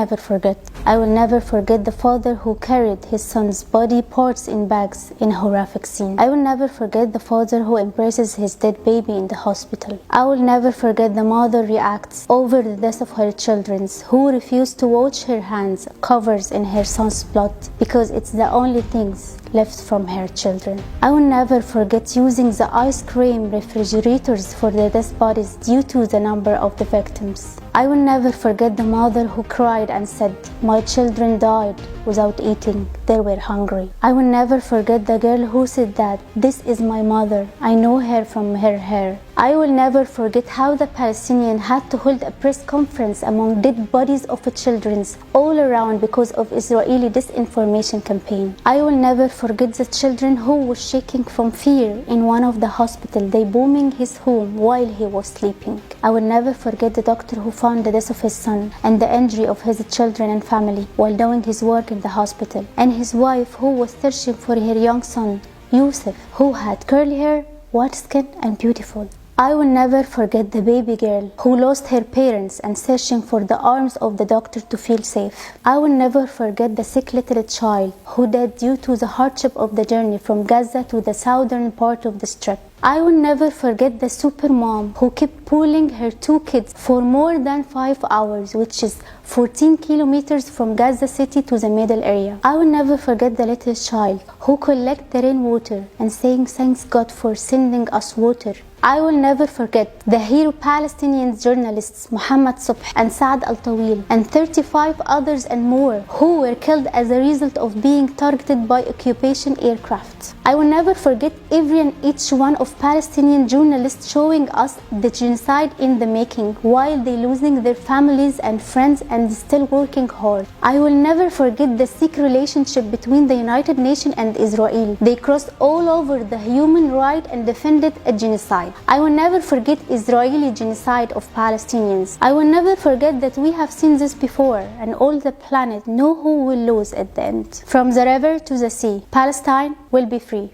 never forget. I will never forget the father who carried his son's body parts in bags in a horrific scene. I will never forget the father who embraces his dead baby in the hospital. I will never forget the mother reacts over the death of her children, who refused to wash her hands covers in her son's blood because it's the only things left from her children. I will never forget using the ice cream refrigerators for the dead bodies due to the number of the victims. I will never forget the mother who cried and said, "My children died without eating, they were hungry." I will never forget the girl who said that, "This is my mother, I know her from her hair." I will never forget how the Palestinians had to hold a press conference among dead bodies of children all around because of Israeli disinformation campaign. I will never forget the children who were shaking from fear in one of the hospitals, they bombing his home while he was sleeping. I will never forget the doctor who found the death of his son and the injury of his children and family while doing his work in the hospital, and his wife who was searching for her young son, Yusuf, who had curly hair, white skin and beautiful. I will never forget the baby girl who lost her parents and searching for the arms of the doctor to feel safe. I will never forget the sick little child who died due to the hardship of the journey from Gaza to the southern part of the strip. I will never forget the super mom who kept pulling her two kids for more than 5 hours, which is 14 kilometers from Gaza City to the middle area. I will never forget the little child who collected the rainwater and saying thanks God for sending us water. I will never forget the hero Palestinian journalists Muhammad Subh and Saad Al-Tawil and 35 others and more who were killed as a result of being targeted by occupation aircraft. I will never forget every and each one of Palestinian journalists showing us the genocide in the making while they losing their families and friends and still working hard. I will never forget the sick relationship between the United Nations and Israel. They crossed all over the human right and defended a genocide. I will never forget Israeli genocide of Palestinians. I will never forget that we have seen this before and all the planet know who will lose at the end. From the river to the sea, Palestine will be free.